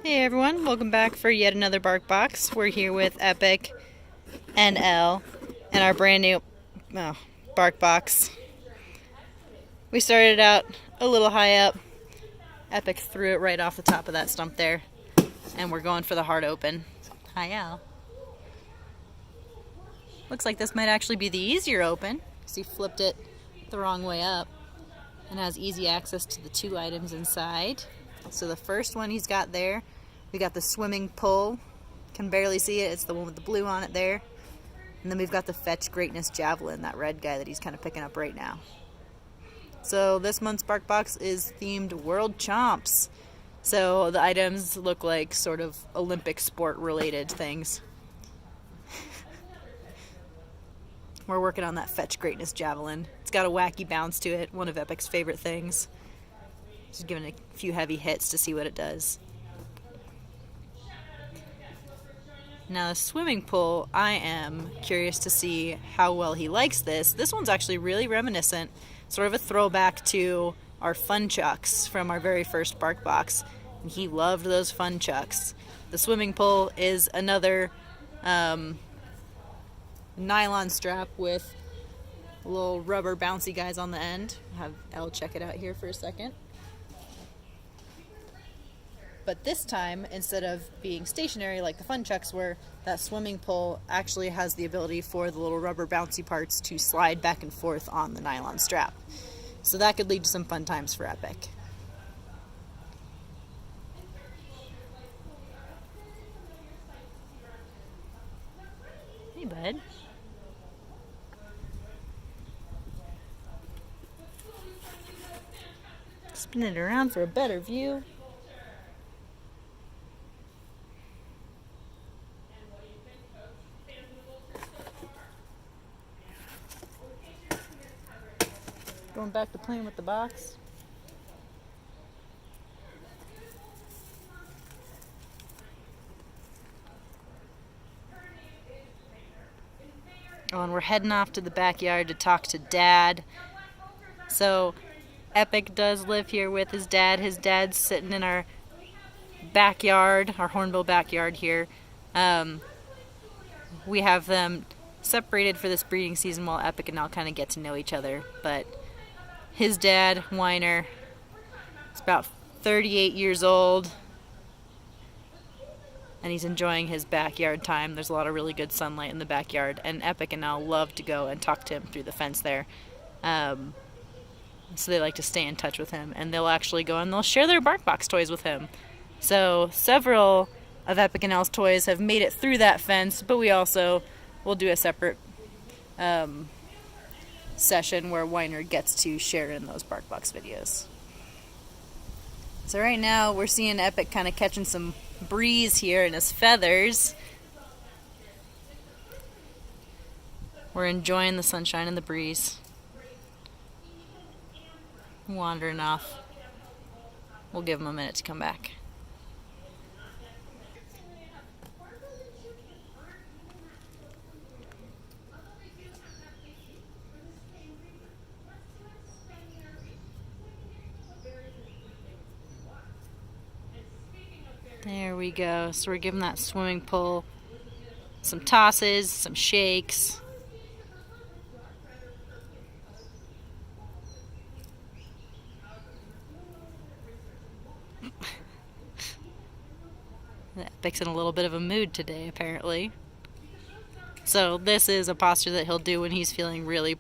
Hey everyone, welcome back for yet another Barkbox. We're here with Epic and Elle and our brand new Barkbox. We started out a little high up. Epic threw it right off the top of that stump there. And we're going for the hard open. Hi Elle. Looks like this might actually be the easier open because he flipped it the wrong way up and has easy access to the two items inside. So the first one he's got there, we got the swimming pole. Can barely see it. It's the one with the blue on it there. And then we've got the Fetch Greatness Javelin, that red guy that he's kind of picking up right now. So this month's Barkbox is themed World Chomps. So the items look like sort of Olympic sport related things. We're working on that Fetch Greatness Javelin. It's got a wacky bounce to it, one of Epic's favorite things. Just giving it a few heavy hits to see what it does. Now the swimming pool, I am curious to see how well he likes this. This one's actually really reminiscent, sort of a throwback to our fun chucks from our very first Barkbox. And he loved those fun chucks. The swimming pool is another nylon strap with little rubber bouncy guys on the end. I'll have Elle check it out here for a second. But this time, instead of being stationary like the fun chucks were, that swimming pole actually has the ability for the little rubber bouncy parts to slide back and forth on the nylon strap. So that could lead to some fun times for Epic. Hey, bud. Spin it around for a better view. Going back to playing with the box. Oh, and we're heading off to the backyard to talk to Dad. So, Epic does live here with his dad. His dad's sitting in our backyard, our Hornbill backyard here. We have them separated for this breeding season while Epic and Elle kind of get to know each other. But his dad, Weiner, is about 38 years old, and he's enjoying his backyard time. There's a lot of really good sunlight in the backyard, and Epic and Elle love to go and talk to him through the fence there. So they like to stay in touch with him, and they'll actually go and they'll share their Barkbox toys with him. So several of Epic and Elle's toys have made it through that fence, but we also will do a separate session where Weiner gets to share in those Barkbox videos. So right now we're seeing Epic kind of catching some breeze here in his feathers. We're enjoying the sunshine and the breeze. Wandering off. We'll give him a minute to come back. There we go. So we're giving that swimming pool some tosses, some shakes. Epic's in a little bit of a mood today, apparently. So this is a posture that he'll do when he's feeling really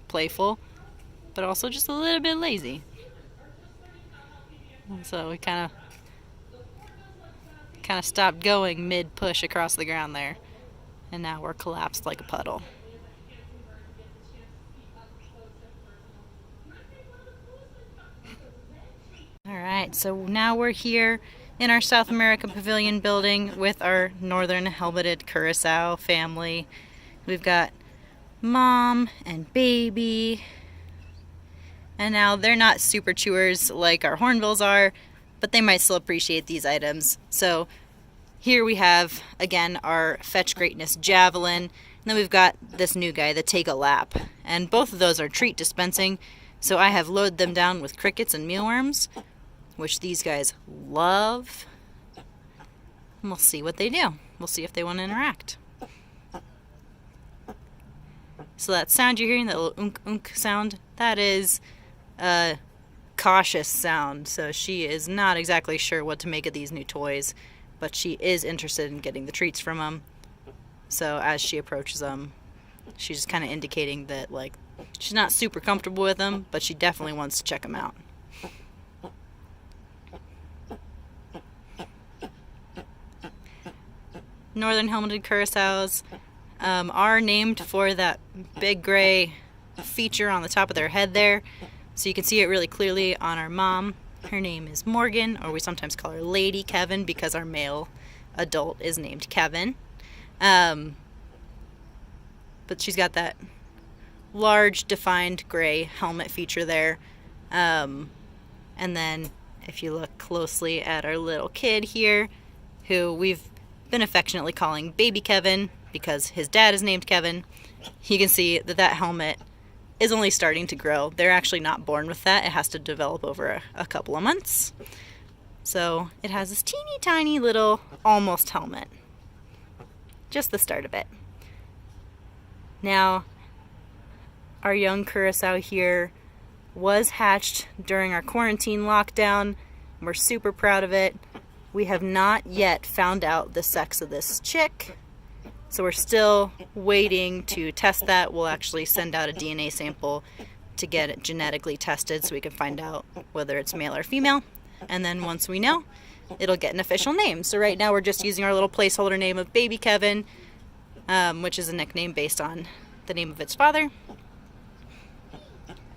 playful, but also just a little bit lazy. So we kind of stopped going mid-push across the ground there, and now we're collapsed like a puddle. Alright, so now we're here in our South America Pavilion building with our northern helmeted curacao family. We've got Mom and Baby, and now they're not super chewers like our hornbills are, but they might still appreciate these items. So here we have, again, our Fetch Greatness Javelin, and then we've got this new guy, the Take a Lap. And both of those are treat dispensing, so I have loaded them down with crickets and mealworms, which these guys love. and we'll see what they do. We'll see if they want to interact. So that sound you're hearing, that little unk unk sound, that is a cautious sound. So she is not exactly sure what to make of these new toys, but she is interested in getting the treats from them. So as she approaches them, she's just kind of indicating that, like, she's not super comfortable with them, but she definitely wants to check them out. Northern helmeted curassows are named for that big gray feature on the top of their head there. So you can see it really clearly on our mom. Her name is Morgan, or we sometimes call her Lady Kevin because our male adult is named Kevin. But she's got that large defined gray helmet feature there. And then if you look closely at our little kid here, who we've been affectionately calling Baby Kevin because his dad is named Kevin, you can see that that helmet is only starting to grow. They're actually not born with that. It has to develop over a couple of months. So it has this teeny tiny little almost helmet. Just the start of it. Now, our young curassow here was hatched during our quarantine lockdown. We're super proud of it. We have not yet found out the sex of this chick, so we're still waiting to test that. We'll actually send out a DNA sample to get it genetically tested so we can find out whether it's male or female. And then once we know, it'll get an official name. So right now we're just using our little placeholder name of Baby Kevin, which is a nickname based on the name of its father.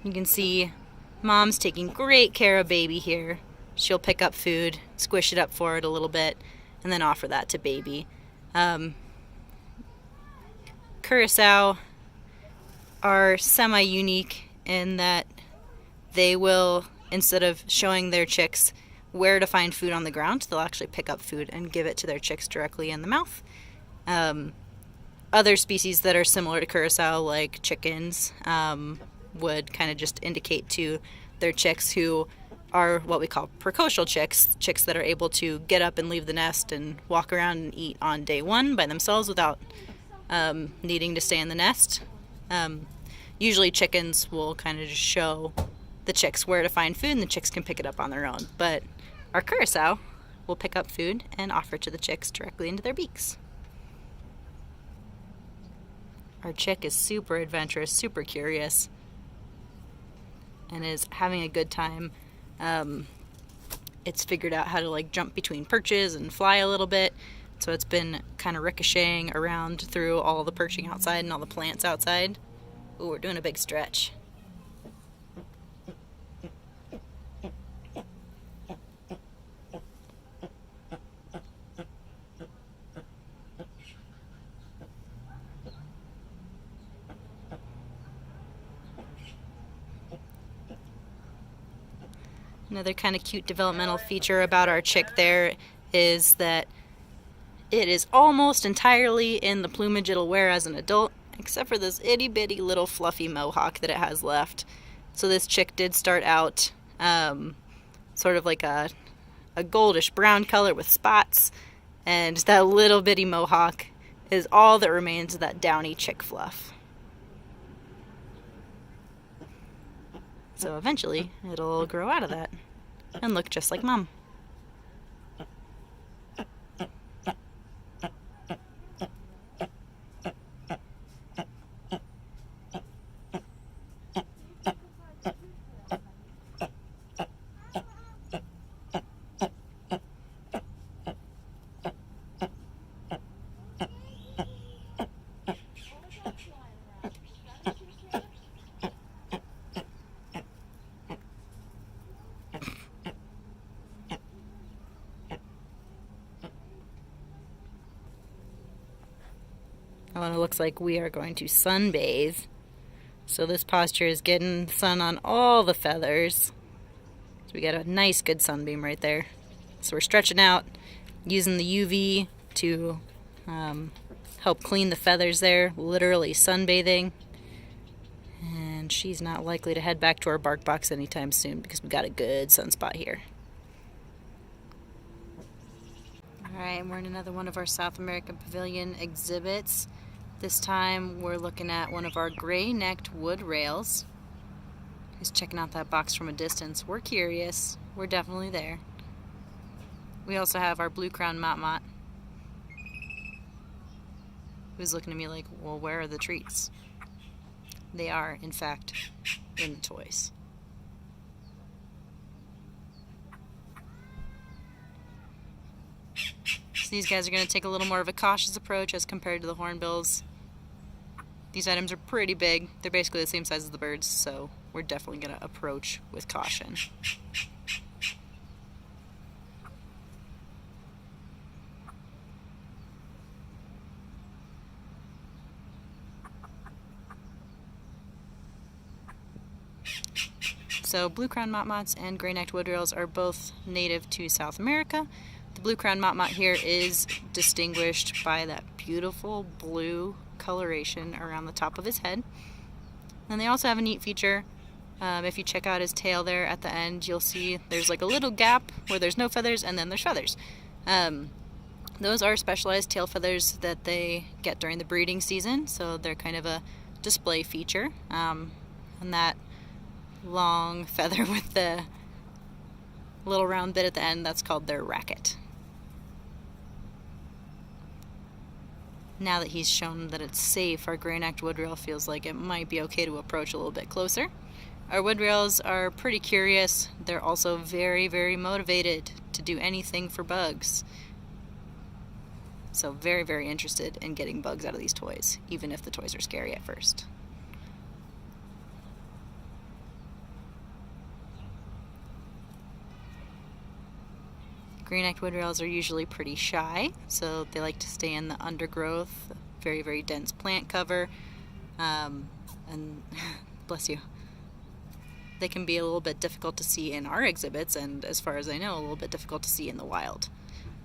You can see Mom's taking great care of Baby here. She'll pick up food, squish it up for it a little bit, and then offer that to Baby. Curassow are semi-unique in that they will, instead of showing their chicks where to find food on the ground, they'll actually pick up food and give it to their chicks directly in the mouth. Other species that are similar to curassow, like chickens, would kind of just indicate to their chicks, who are what we call precocial chicks, chicks that are able to get up and leave the nest and walk around and eat on day one by themselves without needing to stay in the nest. Usually chickens will kind of just show the chicks where to find food, and the chicks can pick it up on their own. But our curassow will pick up food and offer it to the chicks directly into their beaks. Our chick is super adventurous, super curious, and is having a good time. It's figured out how to, like, jump between perches and fly a little bit. So it's been kind of ricocheting around through all the perching outside and all the plants outside. Ooh, we're doing a big stretch. Another kind of cute developmental feature about our chick there is that it is almost entirely in the plumage it'll wear as an adult, except for this itty bitty little fluffy mohawk that it has left. So this chick did start out sort of like a goldish brown color with spots, and that little bitty mohawk is all that remains of that downy chick fluff. So eventually it'll grow out of that and look just like Mom. Well, it looks like we are going to sunbathe. So this posture is getting the sun on all the feathers. So we got a nice good sunbeam right there. So we're stretching out, using the UV to help clean the feathers there, literally sunbathing. And she's not likely to head back to our bark box anytime soon because we've got a good sunspot here. Alright, we're in another one of our South American Pavilion exhibits. This time we're looking at one of our gray-necked wood rails. Just checking out that box from a distance. We're curious. We're definitely there. We also have our blue crown mot-mot, who's looking at me like, well, where are the treats? They are, in fact, in the toys. So these guys are going to take a little more of a cautious approach as compared to the hornbills. These items are pretty big. They're basically the same size as the birds, so we're definitely going to approach with caution. So blue crown mot-mots and gray-necked wood rails are both native to South America. The blue crown mot-mot here is distinguished by that beautiful blue coloration around the top of his head. And they also have a neat feature. If you check out his tail there at the end, you'll see there's like a little gap where there's no feathers and then there's feathers. Those are specialized tail feathers that they get during the breeding season, so they're kind of a display feature. And that long feather with the little round bit at the end, that's called their racket. Now that he's shown that it's safe, our gray-necked wood-rail feels like it might be okay to approach a little bit closer. Our wood-rails are pretty curious. They're also very, very motivated to do anything for bugs. So very, very interested in getting bugs out of these toys, even if the toys are scary at first. Gray-necked wood rails are usually pretty shy, so they like to stay in the undergrowth, very, very dense plant cover, and bless you. They can be a little bit difficult to see in our exhibits, and as far as I know, a little bit difficult to see in the wild.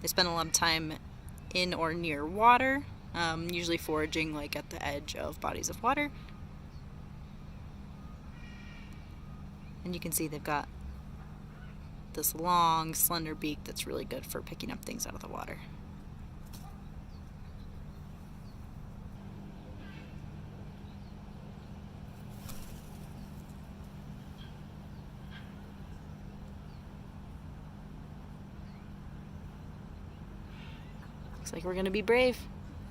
They spend a lot of time in or near water, usually foraging like at the edge of bodies of water. And you can see they've got this long, slender beak that's really good for picking up things out of the water. Looks like we're going to be brave.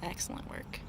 Excellent work.